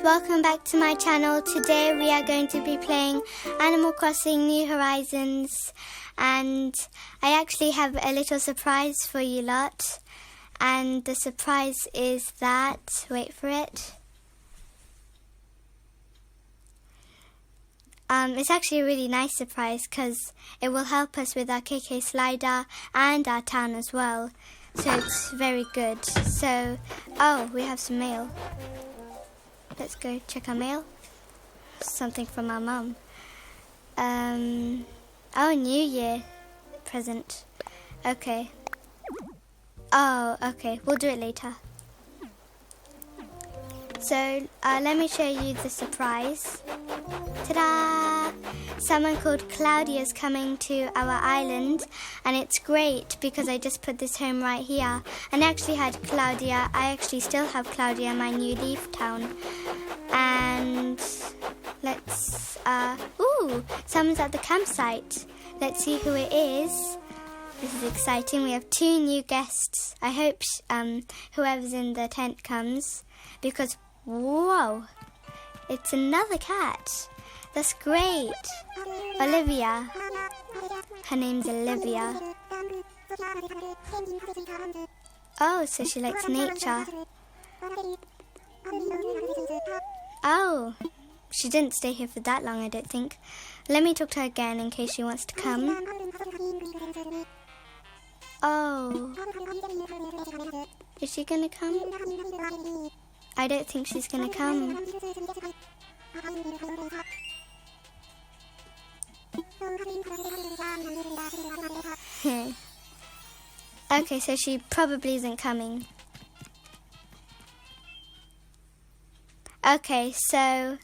welcome back to my channel. Today we are going to be playing Animal Crossing New Horizons, and I actually have a little surprise for you lot, and the surprise is that, wait for it, it's actually a really nice surprise because it will help us with our KK slider and our town as well, so it's very good. So, oh, we have some mail. Let's go check our mail. Something from our mum. Oh, New Year present. Okay. Oh, okay. We'll do it later. So, let me show you the surprise. Ta-da! Someone called Claudia is coming to our island, and it's great because I just put this home right here. And I actually had Claudia. I actually still have Claudia in my new leaf town. And let's, ooh, someone's at the campsite. Let's see who it is. This is exciting. We have 2 new guests. I hope whoever's in the tent comes, because, whoa, it's another cat. That's great. Olivia. Her name's Olivia. Oh, so she likes nature. Oh, she didn't stay here for that long, I don't think. Let me talk to her again in case she wants to come. Oh. Is she going to come? I don't think she's going to come. Okay, so she probably isn't coming. Okay, so,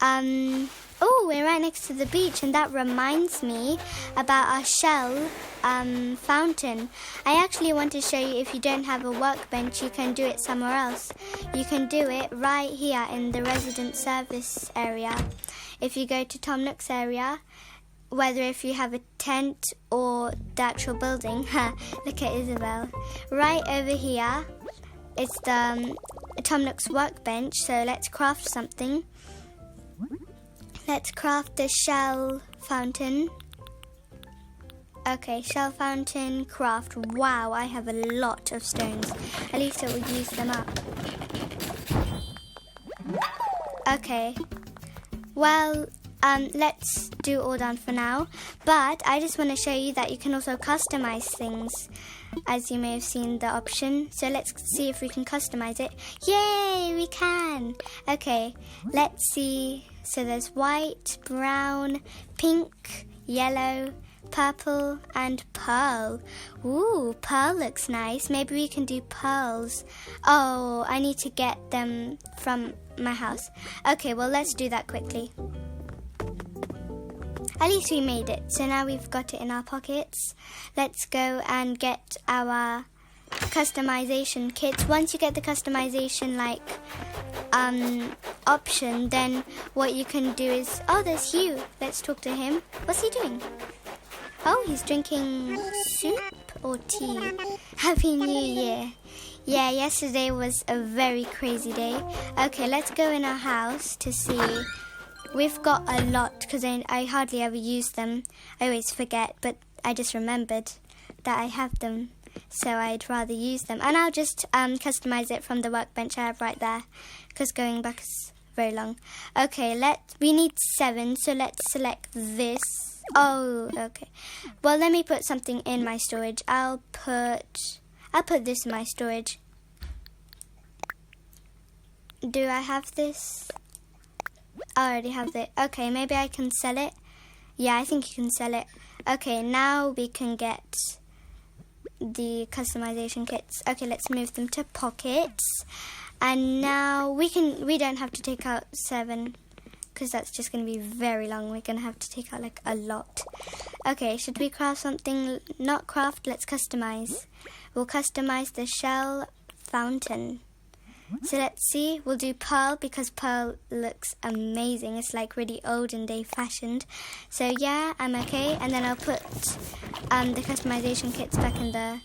oh, we're right next to the beach, and that reminds me about our shell fountain. I actually want to show you, if you don't have a workbench, you can do it somewhere else. You can do it right here in the resident service area. If you go to Tom Nook's area, whether if you have a tent or the actual building, look at Isabel. Right over here, it's the Tom Nook's workbench, so let's craft something. Let's craft the shell fountain. Okay, shell fountain, craft. Wow, I have a lot of stones. At least it will use them up. Okay. Well, let's do all done for now. But I just want to show you that you can also customize things, as you may have seen the option. So let's see if we can customize it. Yay, we can! Okay, let's see. So there's white, brown, pink, yellow, purple, and pearl. Ooh, pearl looks nice. Maybe we can do pearls. Oh, I need to get them from my house. Okay, well, let's do that quickly. At least we made it. So now we've got it in our pockets. Let's go and get our customization kits. Once you get the customization option, then what you can do is, oh, there's Hugh. Let's talk to him. What's he doing? Oh, he's drinking soup or tea. Happy New Year. Yeah, yesterday was a very crazy day. Okay, let's go in our house to see. We've got a lot because I hardly ever use them. I always forget, but I just remembered that I have them, so I'd rather use them. And I'll just customize it from the workbench I have right there, because going back is very long. Okay, we need 7, so let's select this. Oh, okay. Well, let me put something in my storage. I'll put this in my storage. Do I have this? I already have it. Okay, maybe I can sell it. Yeah, I think you can sell it. Okay, now we can get the customization kits. Okay, let's move them to pockets. And now we don't have to take out 7, because that's just going to be very long. We're going to have to take out like a lot. Okay, should we craft something? Not craft, let's customize. We'll customize the shell fountain. So let's see, we'll do pearl because pearl looks amazing. It's like really olden day fashioned. So yeah, I'm okay. And then I'll put the customization kits back in the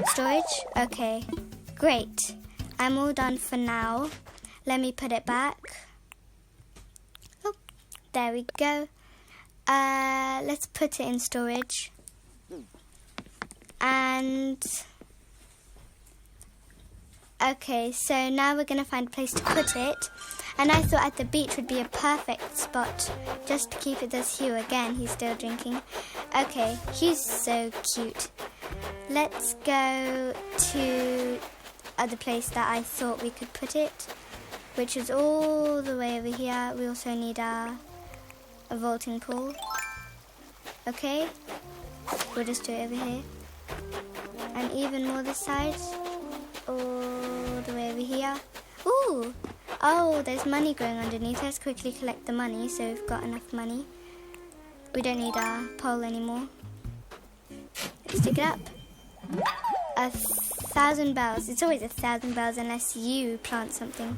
storage. Okay, great. I'm all done for now. Let me put it back. Oh, there we go. Let's put it in storage. And okay, so now we're going to find a place to put it. And I thought at the beach would be a perfect spot just to keep it. There's Hugh again. He's still drinking. Okay, he's so cute. Let's go to the place that I thought we could put it, which is all the way over here. We also need a vaulting pool. Okay, we'll just do it over here. And even more this side. All the way over here. Ooh! Oh, there's money growing underneath. Let's quickly collect the money so we've got enough money. We don't need our pole anymore. Let's dig it up. 1,000 bells. It's always 1,000 bells unless you plant something.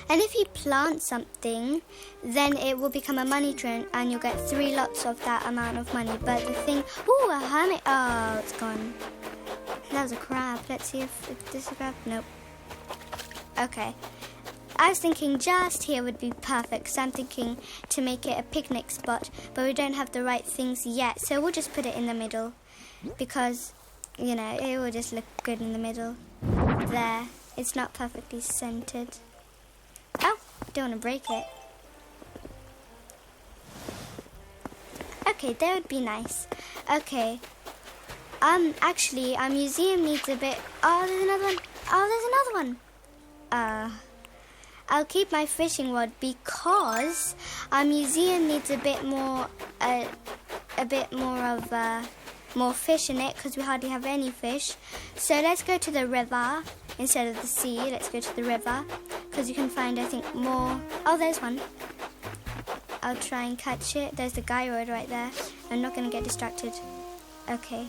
And if you plant something, then it will become a money tree and you'll get 3 lots of that amount of money. But the thing... Ooh, a hermit. Oh, it's gone. That was a crab. Let's see if this is a crab. Nope. Okay. I was thinking just here would be perfect, so I'm thinking to make it a picnic spot, but we don't have the right things yet, so we'll just put it in the middle because, you know, it will just look good in the middle. There. It's not perfectly centered. Oh, don't want to break it. Okay, that would be nice. Okay. Actually, our museum needs a bit... Oh, there's another one. Oh, there's another one. I'll keep my fishing rod because our museum needs a bit more more fish in it because we hardly have any fish. So let's go to the river instead of the sea. Let's go to the river because you can find, I think, more. Oh, there's one. I'll try and catch it. There's the gyroid right there. I'm not going to get distracted. Okay.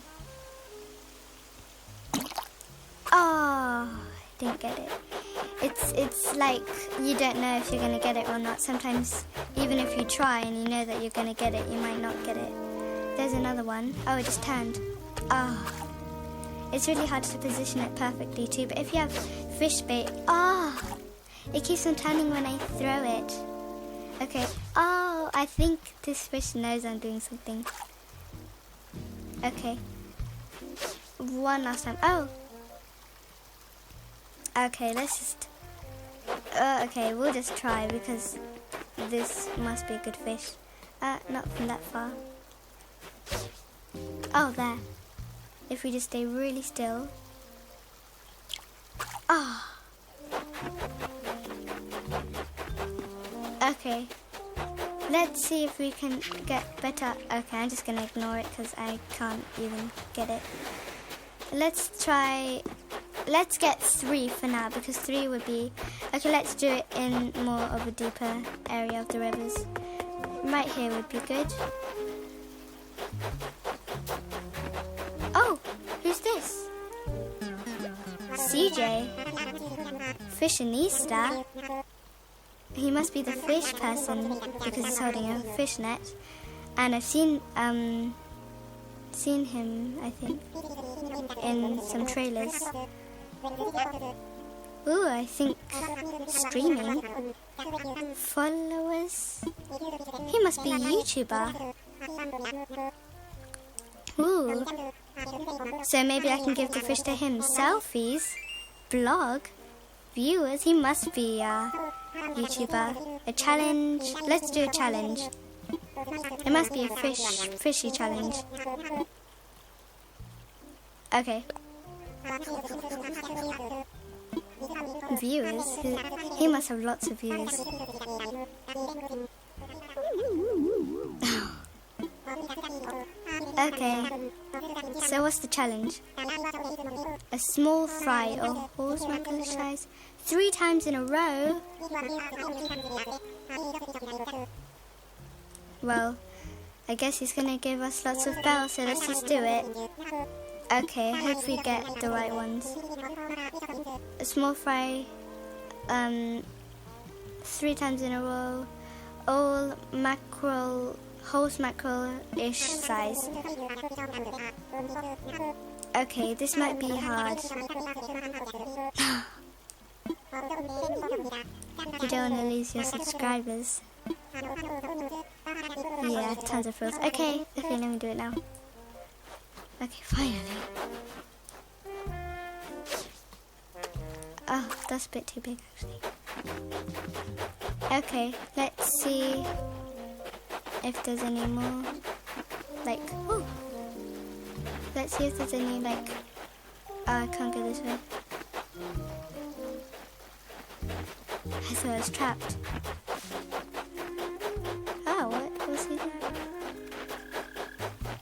Oh, I didn't get it. It's like you don't know if you're going to get it or not. Sometimes, even if you try and you know that you're going to get it, you might not get it. There's another one. Oh, it just turned. Oh, it's really hard to position it perfectly too. But if you have fish bait, it keeps on turning when I throw it. Okay. Oh, I think this fish knows I'm doing something. Okay. One last time. Oh. Okay, let's just... okay, we'll just try because this must be a good fish. Not from that far. Oh, there. If we just stay really still. Ah. Okay. Let's see if we can get better. Okay, I'm just going to ignore it because I can't even get it. Let's try... Let's get 3 for now because 3 would be... Okay, let's do it in more of a deeper area of the rivers. Right here would be good. Oh, who's this? CJ. Fishionista. He must be the fish person because he's holding a fish net. And I've seen him, I think, in some trailers. Ooh, I think streaming. Followers. He must be a YouTuber. Ooh. So maybe I can give the fish to him. Selfies. Blog. Viewers. He must be a YouTuber. A challenge. Let's do a challenge. It must be a fishy challenge. Okay. Viewers? He must have lots of viewers. Okay. So what's the challenge? A small fry or horse mackerel size 3 times in a row? Well, I guess he's gonna give us lots of bells, so let's just do it. Okay, hope we get the right ones. A small fry, 3 times in a row, all mackerel, horse mackerel-ish size. Okay, this might be hard. You don't want to lose your subscribers. Yeah, tons of frills. Okay, let me do it now. Okay, finally. Oh, that's a bit too big actually. Okay, let's see if there's any more. Like, oh, let's see if there's any like. I can't go this way. I thought I was trapped. Oh, what was he doing?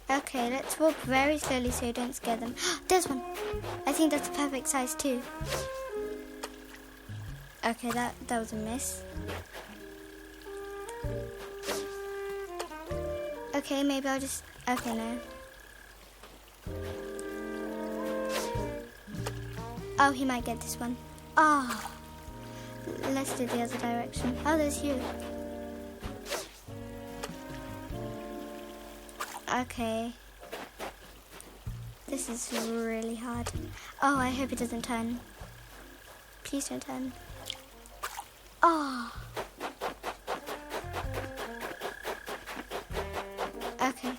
Okay, let's walk very slowly so you don't scare them. There's one. I think that's the perfect size too. Okay, that was a miss. Okay, maybe I'll just... Okay, no. Oh, he might get this one. Oh, let's do the other direction. Oh, there's you. Okay. This is really hard. Oh, I hope it doesn't turn. Please don't turn. Oh. Okay.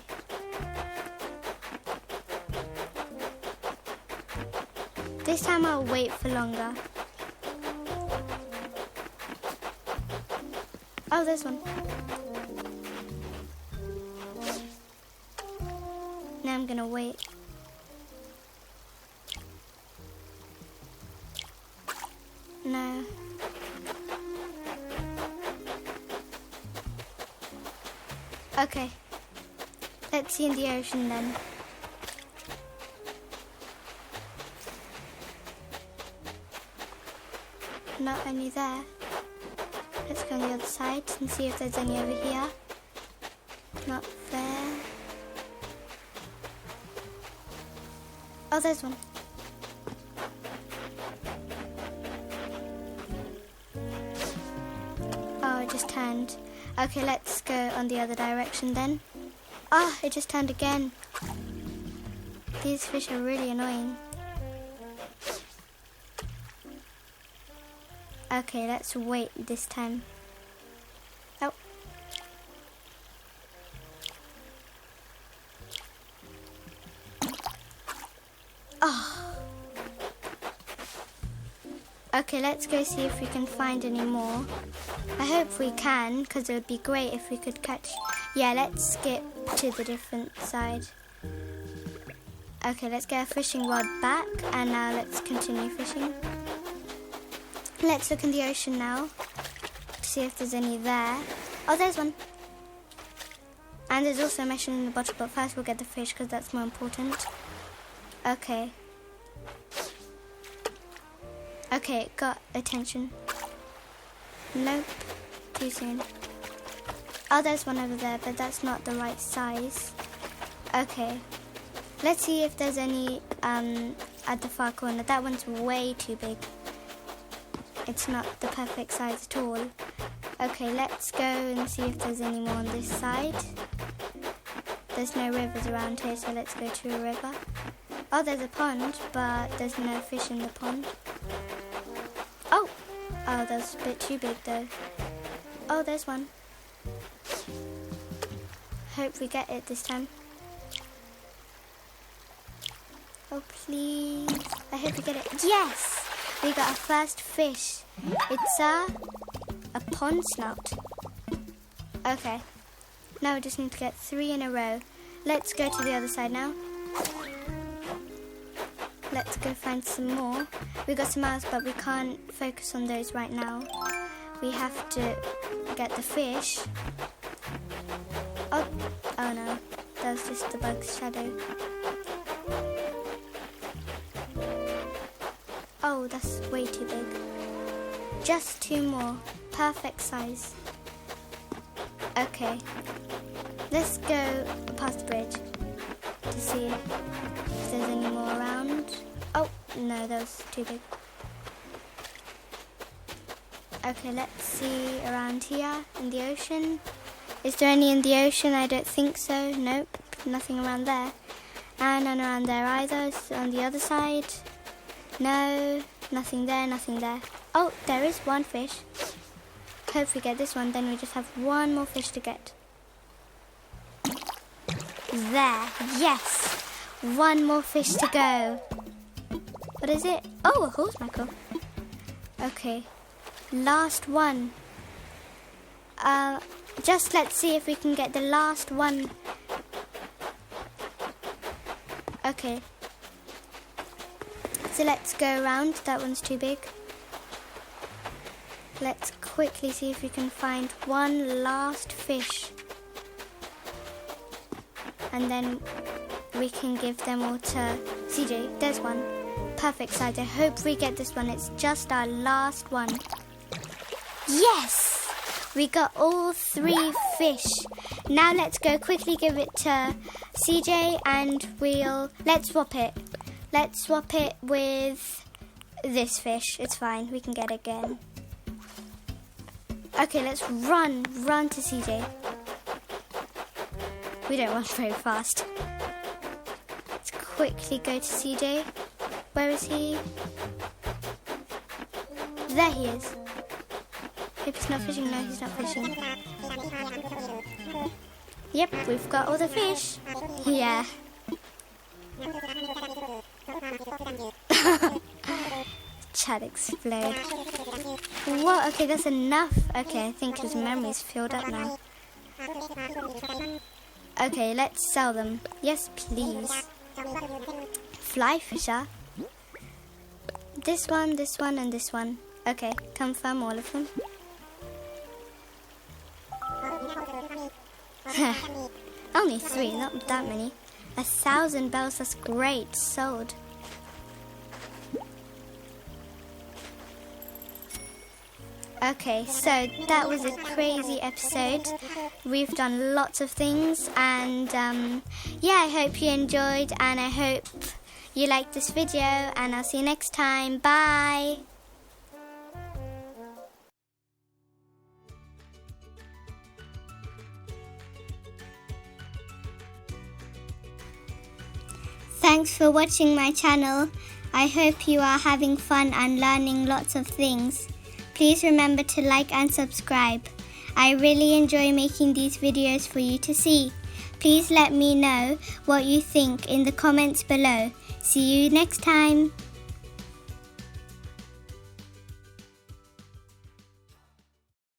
This time I'll wait for longer. Oh, there's one. Now I'm gonna wait. No. Okay. Let's see in the ocean then. Not only there. Let's go on the other side and see if there's any over here. Not there. Oh, there's one. Oh, it just turned. Okay, let's go on the other direction then. Ah, it just turned again. These fish are really annoying. Okay, let's wait this time. Oh. Oh. Okay, let's go see if we can find any more. I hope we can, because it would be great if we could catch... Yeah, let's skip to the different side. Okay, let's get our fishing rod back, and now let's continue fishing. Let's look in the ocean now to see if there's any there. Oh, there's one. And there's also a mushroom in the bottle, but first we'll get the fish because that's more important. Okay. Okay, it got attention. Nope, too soon. Oh, there's one over there, but that's not the right size. Okay. Let's see if there's any at the far corner. That one's way too big. It's not the perfect size at all. Okay, let's go and see if there's any more on this side. There's no rivers around here, so let's go to a river. Oh, there's a pond, but there's no fish in the pond. Oh! Oh, that's a bit too big though. Oh, there's one. Hope we get it this time. Oh, please. I hope we get it. Yes! We got our first fish. It's a pond snout. Okay. Now we just need to get 3 in a row. Let's go to the other side now. Let's go find some more. We got some else, but we can't focus on those right now. We have to get the fish. Oh no. That was just the bug's shadow. Oh, that's way too big. Just 2 more. Perfect size. Okay. Let's go past the bridge to see if there's any more around. Oh, no, that was too big. Okay, let's see around here in the ocean. Is there any in the ocean? I don't think so. Nope, nothing around there. And none around there either. So on the other side. No, Nothing there, nothing there. Oh, there is one fish. Hope we get this one, then we just have one more fish to get. There, yes! One more fish to go. What is it? Oh, a horse mackerel. Okay, last one. Just let's see if we can get the last one. Okay. So let's go around. That one's too big. Let's quickly see if we can find one last fish. And then we can give them all to CJ. There's one. Perfect size. I hope we get this one. It's just our last one. Yes! We got all 3 fish. Now let's go quickly give it to CJ and let's swap it. Let's swap it with this fish. It's fine. We can get it again. Okay, let's run to CJ. We don't run very fast. Let's quickly go to CJ. Where is he? There he is. Hope he's not fishing. No, he's not fishing. Yep, we've got all the fish. Yeah. Chat explode. Whoa, okay, that's enough. Okay, I think his memory's filled up now. Okay, let's sell them. Yes, please. Fly fisher. This one, and this one. Okay, confirm all of them. Only 3, not that many. 1,000 bells, that's great. Sold. Okay, so that was a crazy episode. We've done lots of things, and yeah, I hope you enjoyed, and I hope you liked this video, and I'll see you next time. Bye! Thanks for watching my channel. I hope you are having fun and learning lots of things. Please remember to like and subscribe. I really enjoy making these videos for you to see. Please let me know what you think in the comments below. See you next time.